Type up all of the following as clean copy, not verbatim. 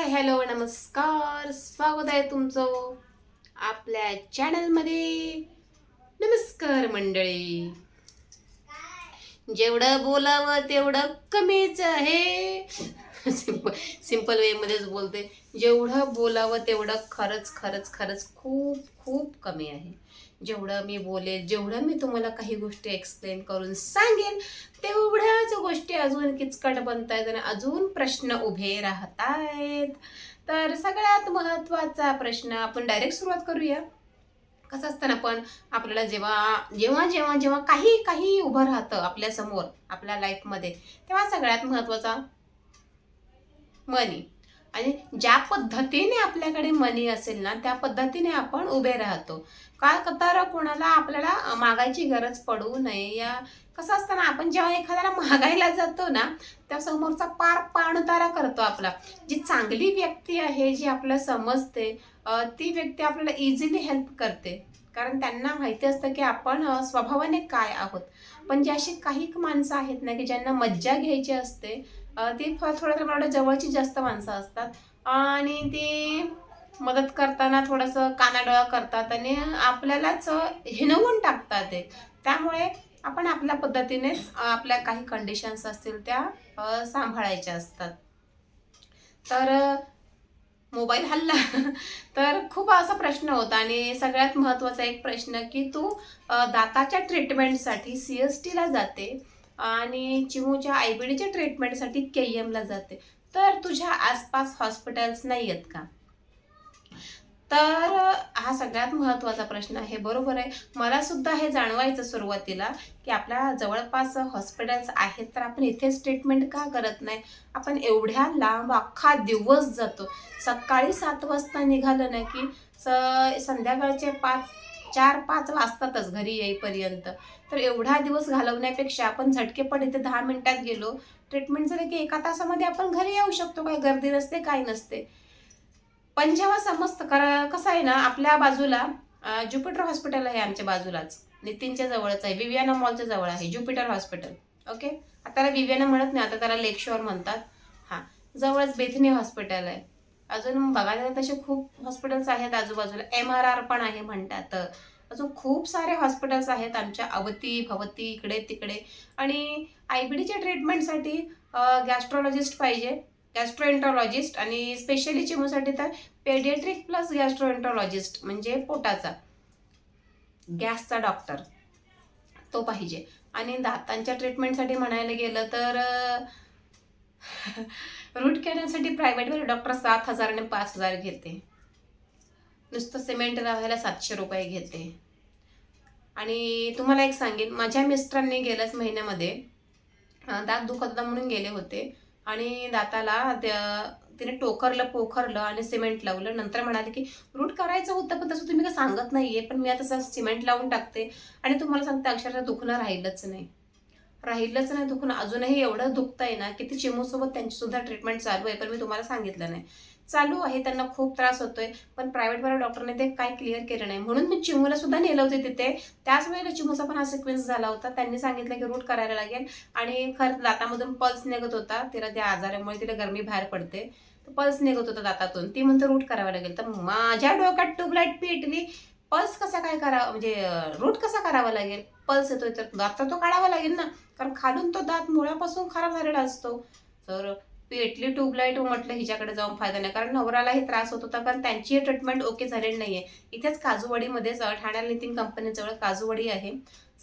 Hello नमस्कार, स्वागत आहे तुमचं आपल्या चॅनलमध्ये. नमस्कार मंडळी. जेवढं बोलावं तेवढं कमीच आहे. सिंपल वे मध्येच बोलते. जेवढं बोलावं तेवढं खरंच खरंच खरंच खूप खूप कमी आहे. जेवढं मी बोलेल, जेवढं मी तुम्हाला काही गोष्टी एक्सप्लेन करून सांगेन, तेवढ्याच गोष्टी अजून किचकट बनतायत आणि अजून प्रश्न उभे राहतायत. तर सगळ्यात महत्त्वाचा प्रश्न आपण डायरेक्ट सुरुवात करूया. कसं असतं ना, पण आपल्याला जेव्हा जेव्हा जेव्हा जेव्हा काही काही उभं राहतं आपल्यासमोर आपल्या लाईफमध्ये, तेव्हा सगळ्यात महत्त्वाचा मनी. आणि ज्या पद्धतीने आपल्याकडे मनी असेल ना, त्या पद्धतीने आपण उभे राहतो. काय तर कोणाला आपल्याला मागायची गरज पडू नये. या कसं असतं ना, आपण जेव्हा एखाद्याला मागायला जातो ना, त्या समोरचा पार पाणउतारा करतो आपला. जी चांगली व्यक्ती आहे, जी आपल्याला समजते, ती व्यक्ती आपल्याला इझिली हेल्प करते. कारण त्यांना माहिती असतं की आपण स्वभावाने काय आहोत. पण जी अशी काही माणसं आहेत ना, की ज्यांना मज्जा घ्यायची असते, ती थोडं मला वाटतं जवळची जास्त माणसं असतात आणि ती मदत करताना थोडंसं कानाडोळा करतात आणि आपल्यालाच हिणवून टाकतात ते. त्यामुळे आपण आपल्या पद्धतीनेच आपल्या काही कंडिशन्स असतील त्या सांभाळायच्या असतात. तर मोबाईल हल्ला तर खूप असा प्रश्न होता आणि सगळ्यात महत्त्वाचा एक प्रश्न की तू दाताच्या ट्रीटमेंटसाठी CSTला जाते आणि चिमूच्या IBDच्या ट्रीटमेंटसाठी KEMला जाते. तर तुझ्या आसपास हॉस्पिटल्स नाही आहेत का? तर हा सगळ्यात महत्त्वाचा प्रश्न आहे. बरोबर आहे. मला सुद्धा हे जाणवायचं सुरुवातीला, की आपल्या जवळपास हॉस्पिटल्स आहेत, तर आपण इथेच ट्रीटमेंट का करत नाही? आपण एवढ्या लांब अख्खा दिवस जातो. सकाळी 7 वाजता निघालं ना, की संध्याकाळचे 4-5 वाजतातच घरी येईपर्यंत. तर एवढा दिवस घालवण्यापेक्षा आपण झटकेपट इथे 10 मिनिटात गेलो, ट्रीटमेंट झालं की 1 तासामध्ये आपण घरी येऊ शकतो. काही गर्दी नसते, काही नसते. पण जेव्हा समजतं कसं आहे ना, आपल्या बाजूला ज्युपिटर हॉस्पिटल आहे आमच्या बाजूलाच. नितीनच्या जवळच आहे. विवियाना मॉलच्या जवळ आहे ज्युपिटर हॉस्पिटल. ओके. आता त्याला विवियाना म्हणत नाही, आता त्याला लेक शोर म्हणतात. हां. जवळच बेथनी हॉस्पिटल आहे. अजून बघायला गेलं तसे खूप हॉस्पिटल्स आहेत आजूबाजूला. MRR पण आहे म्हणतात. अजून खूप सारे हॉस्पिटल्स आहेत आमच्या अवती-भवती, इकडे-तिकडे. आणि IBDच्या ट्रीटमेंटसाठी गॅस्ट्रोलॉजिस्ट पाहिजे. गॅस्ट्रोएंटरोलॉजिस्ट आणि स्पेशली चिमूसाठी तर पेडियाट्रिक प्लस गॅस्ट्रोएंटरोलॉजिस्ट म्हणजे पोटाचा, गॅसचा डॉक्टर तो पाहिजे. आणि दातांच्या ट्रीटमेंटसाठी म्हणायला गेलं तर रूट कॅनलसाठी प्रायव्हेटमध्ये डॉक्टर 7,000 आणि 5,000 घेते. नुसतं सिमेंट लावायला 700 रुपये घेते. आणि तुम्हाला एक सांगेन, माझ्या मिस्टरांनी गेल्याच महिन्यामध्ये दात दुखत होता म्हणून गेले होते आणि दाताला तिने पोखरलं आणि सिमेंट लावलं. नंतर म्हणाले की रूट करायचं होतं, पण तसं तुम्ही काही सांगत नाहीये, पण मी आता सिमेंट लावून टाकते आणि तुम्हाला सांगते अक्षरशः दुखणं राहिलंच नाही दुखणं. अजूनही एवढं दुखतंय ना, की ती चिमूसोबत त्यांची सुद्धा ट्रीटमेंट चालू आहे, पण मी तुम्हाला सांगितलं नाही. चालू आहे, त्यांना खूप त्रास होतोय, पण प्रायव्हेटवाल्या डॉक्टरने ते काही क्लिअर केलं नाही. म्हणून मी चिमूला सुद्धा नेलं होते तिथे. त्याच वेळेला चिमूचा पण हा सिक्वेन्स झाला होता. त्यांनी सांगितलं की रूट करायला लागेल आणि खरं दातामधून पल्स निघत होता. तिला त्या आजारामुळे तिला गरमी बाहेर पडते. पल्स निघत होता दातातून. ती म्हणते रूट करावं लागेल. तर माझ्या डोक्यात ट्यूबलाईट पेटली. पल्स कसा काय करावा, म्हणजे रूट कसा करावा लागेल? पल्स येतोय तर दात तर तो काढावा लागेल ना, कारण खालून तो दात मुळापासून खराब झालेला असतो. तर पेटली ट्यूबलाईट. म्हटलं हिच्याकडे जाऊन फायदा नाही, कारण नवऱ्यालाही त्रास होत होता, कारण त्यांची ट्रीटमेंट ओके झालेली नाहीये. इथेच काजूवाडीमध्येच ठाण्याला नितीन कंपनीजवळ काजूवाडी आहे,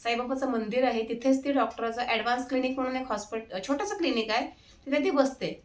साईबाबाचं मंदिर आहे, तिथेच ती डॉक्टरचं ॲडव्हान्स क्लिनिक म्हणून एक छोटंसं क्लिनिक आहे. तिथे ती बसते.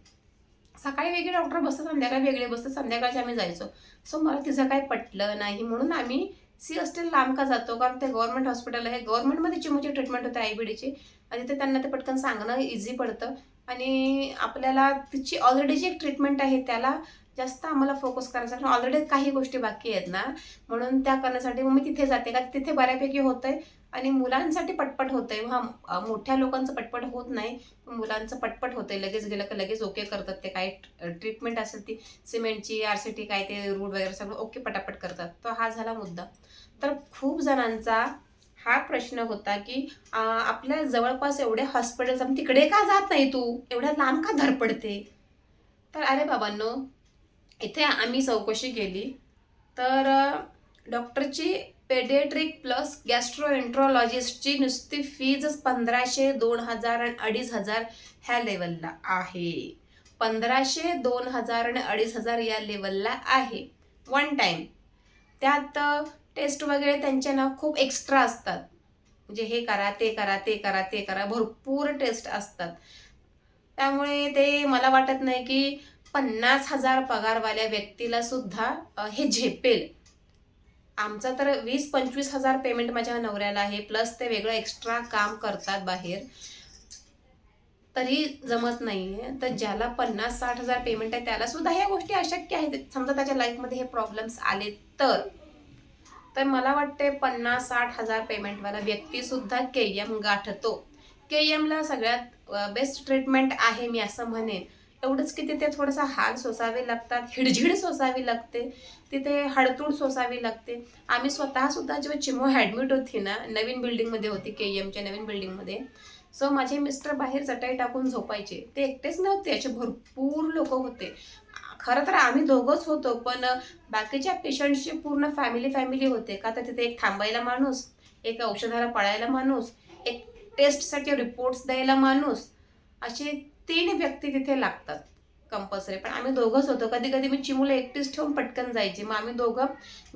सकाळी वेगळे डॉक्टर बसतात, संध्याकाळी वेगळे बसतात. संध्याकाळचे आम्ही जायचो. सो मला तिचं काही पटलं नाही म्हणून आम्ही CSTला लांब का जातो, कारण ते गव्हर्नमेंट हॉस्पिटल आहे. गव्हर्नमेंटमध्ये चिमूची ट्रीटमेंट होते IBDची आणि तिथे त्यांना ते पटकन सांगणं इझी पडतं आणि आपल्याला तिची ऑलरेडी जी एक ट्रीटमेंट आहे त्याला जास्त आम्हाला फोकस करायचा, कारण ऑलरेडी काही गोष्टी बाकी आहेत ना, म्हणून त्या करण्यासाठी मग मी तिथे जाते. का तिथे बऱ्यापैकी होतंय आणि मुलांसाठी पटपट होतंय. हां, मोठ्या लोकांचं पटपट होत नाही, पण मुलांचं पटपट होतंय. लगेच गेलं का लगेच ओके करतात. ते काही ट्रीटमेंट असेल ती सिमेंटची, RCT काय ते रूट वगैरे सगळं ओके पटापट करतात. तर हा झाला मुद्दा. तर खूप जणांचा हा प्रश्न होता की आपल्या जवळपास एवढे हॉस्पिटल्स, तिकडे का जात नाही तू? एवढ्या लांब का धडपडते? तर अरे बाबांनो, इथे आम्ही चौकशी केली तर डॉक्टरची पेडियाट्रिक प्लस गॅस्ट्रोएंट्रोलॉजिस्टची नुसती फीजच 1500, 2000 आणि 2500 ह्या लेवलला आहे. 1500, 2000 आणि 2500 या लेवलला आहे वन टाईम. त्यात टेस्ट वगैरे त्यांच्या ना खूप एक्स्ट्रा असतात. म्हणजे हे करा, ते करा, ते करा, ते करा, भरपूर टेस्ट असतात. त्यामुळे ते मला वाटत नाही की 50,000 पगारवाल्या व्यक्तीला सुद्धा हे झेपेल. आमचा तर 20-25,000 पेमेंट माझ्या नवऱ्याला आहे, प्लस ते वेगळं एक्स्ट्रा काम करतात बाहेर, तरी जमत नाहीये. तर ज्याला 50-60,000 पेमेंट आहे त्याला सुद्धा ह्या गोष्टी अशक्य आहेत. समजा त्याच्या लाईफमध्ये हे प्रॉब्लेम्स आले तर मला वाटते 50-60,000 पेमेंटवाला व्यक्ती सुद्धा KM गाठतो. KMला सगळ्यात बेस्ट ट्रीटमेंट आहे मी असं म्हणेन. एवढंच की तिथे थोडासा हाल सोसावे लागतात, हिडझिड सोसावी लागते, तिथे हडतूड सोसावी लागते. आम्ही स्वतः सुद्धा जेव्हा चिमू ॲडमिट होती ना, नवीन बिल्डिंगमध्ये होती, KMच्या नवीन बिल्डिंगमध्ये. सो माझे मिस्टर बाहेर चटाई टाकून झोपायचे. ते एकटेच नव्हते, असे भरपूर लोक होते. खरं तर आम्ही दोघंच होतो, पण बाकीच्या पेशंट्सची पूर्ण फॅमिली होते. का तर तिथे एक थांबायला माणूस, एक औषधाला पळायला माणूस, एक टेस्टसाठी रिपोर्ट्स द्यायला माणूस, असे 3 व्यक्ती तिथे लागतात कंपल्सरी. पण आम्ही दोघंच होतो. कधी कधी मी चिमूला एकटीच ठेवून पटकन जायची. मग आम्ही दोघं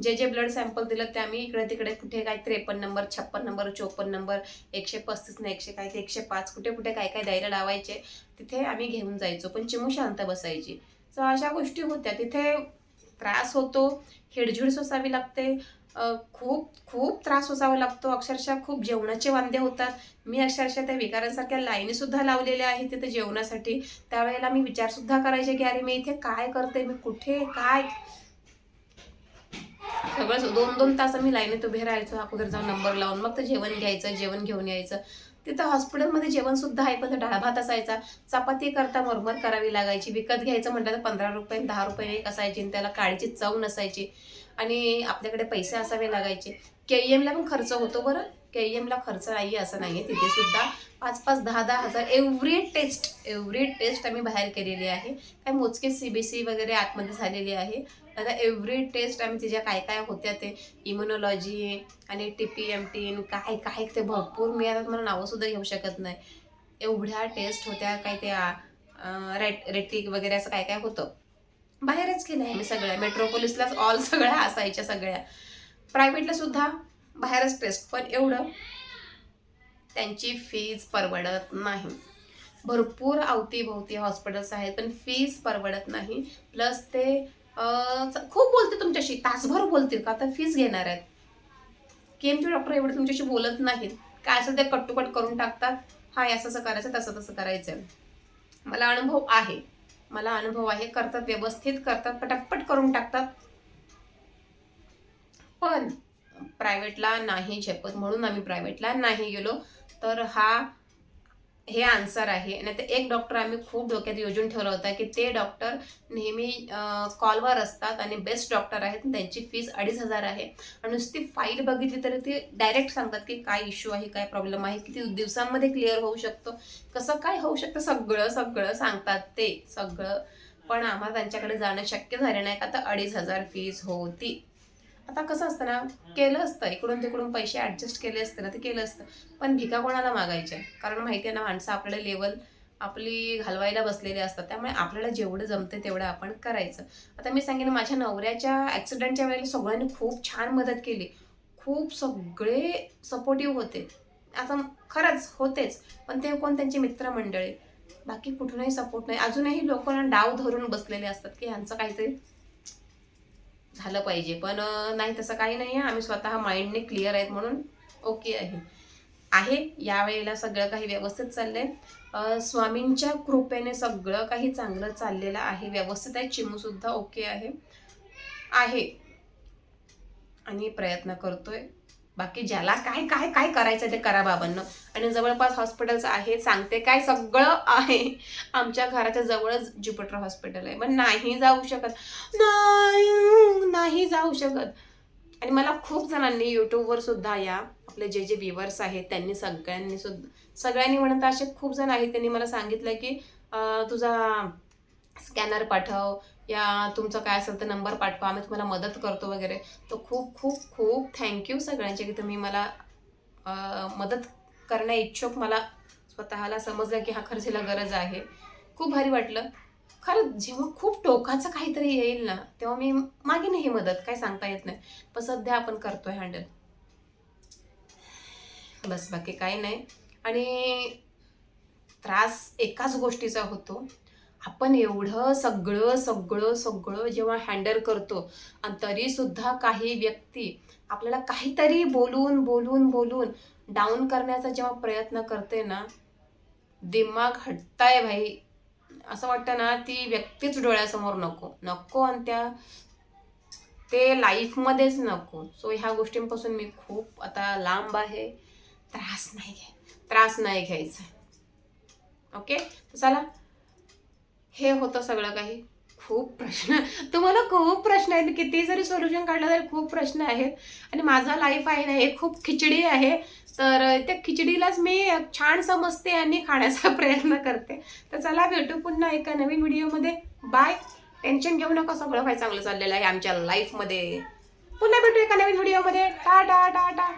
जे ब्लड सॅम्पल दिलं ते आम्ही इकडे तिकडे, कुठे काय 53 नंबर, 56 नंबर, 54 नंबर, 135 ना 100 काय ते 105, कुठे कुठे काय काय द्यायला लावायचे, तिथे आम्ही घेऊन जायचो. पण चिमू शांत बसायची. सो अशा गोष्टी होत्या. तिथे त्रास होतो, हिडझिड सोसावी लागते, खूप खूप त्रास सोसावा लागतो. अक्षरशः खूप जेवणाचे वांदे होतात. मी अक्षरशः त्या विकारांसारख्या लाईनीसुद्धा लावलेल्या आहेत तिथे जेवणासाठी. त्यावेळेला मी विचारसुद्धा करायचे की अरे मी इथे काय करते, मी कुठे काय. सगळं 2-2 तास आम्ही लाईनीत उभे राहायचो, अगोदर जाऊन नंबर लावून मग तर जेवण घ्यायचं, जेवण घेऊन यायचं. तिथं हॉस्पिटलमध्ये जेवणसुद्धा आहे, पण डाळ भात असायचा. चपाती करता मरमर करावी लागायची. विकत घ्यायचं म्हटलं तर 15 रुपये, 10 रुपये एक असायची, आणि त्याला काळीची चव नसायची, आणि आपल्याकडे पैसे असावे लागायचे. KMला पण खर्च होतो बरं. KMला खर्च नाही असं नाही आहे. तिथे सुद्धा 5-5, 10-10 हजार एव्हरी टेस्ट आम्ही बाहेर केलेली आहे. काय मोजके CBC वगैरे आतमध्ये झालेली आहे. आता एव्हरी टेस्ट आम्ही तिच्या काय काय होत्या ते इम्युनॉलॉजी आणि TPMT काय काय ते भरपूर, मी आता तुम्हाला नावंसुद्धा घेऊ शकत नाही. एवढ्या टेस्ट होत्या. काय त्या रेटिक वगैरे असं काय काय होतं. बाहेरच केलं आहे मी सगळ्या. मेट्रोपोलिसलाच ऑल सगळ्या असायच्या सगळ्या. प्रायव्हेटला सुद्धा बाहेरच टेस्ट, पण एवढं त्यांची फीज परवडत नाही. भरपूर अवतीभोवती हॉस्पिटल्स आहेत, पण फीज परवडत नाही. प्लस ते खूप बोलते तुमच्याशी, तासभर बोलतील, का तर फीज घेणार आहेत. KMचे डॉक्टर एवढे तुमच्याशी बोलत नाहीत. काय असेल ते कट टू कट करून टाकतात. हा असं असं करायचं, तसं तसं करायचं. मला अनुभव आहे. करतात, व्यवस्थित करतात, पटापट करून टाकतात. पण प्रायव्हेटला नाही झेपत, म्हणून आम्ही प्रायव्हेटला नाही गेलो. तर हे आन्सर आहे. नाही तर एक डॉक्टर आम्ही खूप डोक्यात योजून ठेवला होता की ते डॉक्टर नेहमी कॉलवर असतात आणि बेस्ट डॉक्टर आहेत. त्यांची फीस 2,500 आहे, आणि नुसती फाईल बघितली तरी ते डायरेक्ट सांगतात की काय इश्यू आहे, काय प्रॉब्लेम आहे, किती दिवसांमध्ये क्लिअर होऊ शकतो, कसं काय होऊ शकतं, सगळं सगळं सांगतात ते सगळं. पण आम्हाला त्यांच्याकडे जाणं शक्य झालं नाही, का तर 2,500 फीस होती. आता कसं असतं ना, केलं असतं इकडून तिकडून पैसे ॲडजस्ट केले असते ना, ते केलं असतं. पण भिका कोणाला मागायच्या, कारण माहिती आहे ना, माणसं आपल्या लेवल आपली घालवायला बसलेले असतात. त्यामुळे आपल्याला जेवढं जमते तेवढं आपण करायचं. आता मी सांगेन, माझ्या नवऱ्याच्या ॲक्सिडेंटच्या वेळेला सगळ्यांनी खूप छान मदत केली. खूप सगळे सपोर्टिव्ह होते, असं खरंच होतेच. पण ते कोण, त्यांचे मित्रमंडळी, बाकी कुठूनही सपोर्ट नाही. अजूनही लोकांना डाव धरून बसलेले असतात की ह्यांचं काहीतरी झालं पाहिजे. पण नाही, तसं काही नाही आहे. आम्ही स्वतः माइंडने क्लिअर आहेत म्हणून ओके आहे. यावेळेला सगळं काही व्यवस्थित चाललंय. स्वामींच्या कृपेने सगळं काही चांगलं चाललेलं आहे, व्यवस्थित आहे. चिमूसुद्धा ओके आहे आणि प्रयत्न करतोय. बाकी ज्याला काय काय काय करायचं ते करा बाबांनो. आणि जवळपास हॉस्पिटल्स आहे, सांगते काय, सगळं आहे. आमच्या घराच्या जवळच ज्युपिटर हॉस्पिटल आहे, पण नाही जाऊ शकत, नाही जाऊ शकत. आणि मला खूप जणांनी यूट्यूबवर सुद्धा, या आपले जे व्ह्युअर्स आहेत त्यांनी सगळ्यांनी म्हणत, असे खूप जण आहेत, त्यांनी मला सांगितलं की तुझा स्कॅनर पाठव, या तुमचं काय असेल तर नंबर पाठवा, आम्ही तुम्हाला मदत करतो वगैरे. तर खूप खूप खूप थँक्यू सगळ्यांचे की तुम्ही मला मदत करण्या इच्छुक. मला स्वतःला समजलं की हा खरंच हिला गरज आहे. खूप भारी वाटलं. खरंच जेव्हा खूप टोकाचं काहीतरी येईल ना, तेव्हा मी मागेन ही मदत, काय सांगता येत नाही. पण सध्या आपण करतोय हँडल. बस बाकी काही नाही. आणि त्रास एकाच गोष्टीचा होतो. आपण एवढं सगळं सगळं सगळं जेव्हा हँडल करतो आणि तरीसुद्धा काही व्यक्ती आपल्याला काहीतरी बोलून बोलून बोलून डाऊन करण्याचा जेव्हा प्रयत्न करते ना, दिमाग हटताय भाई. असं वाटतं ना, ती व्यक्तीच डोळ्यासमोर नको नको, आणि ते लाईफमध्येच नको. सो ह्या गोष्टींपासून मी खूप आता लांब आहे. त्रास नाही घ्यायचा. ओके, तर चला, हे होतं सगळं काही. खूप प्रश्न, तुम्हाला खूप प्रश्न आहेत. किती जरी सोल्युशन काढलं तरी खूप प्रश्न आहेत. आणि माझा लाईफ आहे ना, हे खूप खिचडी आहे. तर त्या खिचडीलाच मी छान समजते आणि खाण्याचा प्रयत्न करते. तर चला, भेटू पुन्हा एका नवीन व्हिडिओमध्ये. बाय. टेन्शन घेऊ नका, सगळं काही चांगलं चाललेलं आहे आमच्या लाईफमध्ये. पुन्हा भेटू एका नवीन व्हिडिओमध्ये. टाटा टाटा.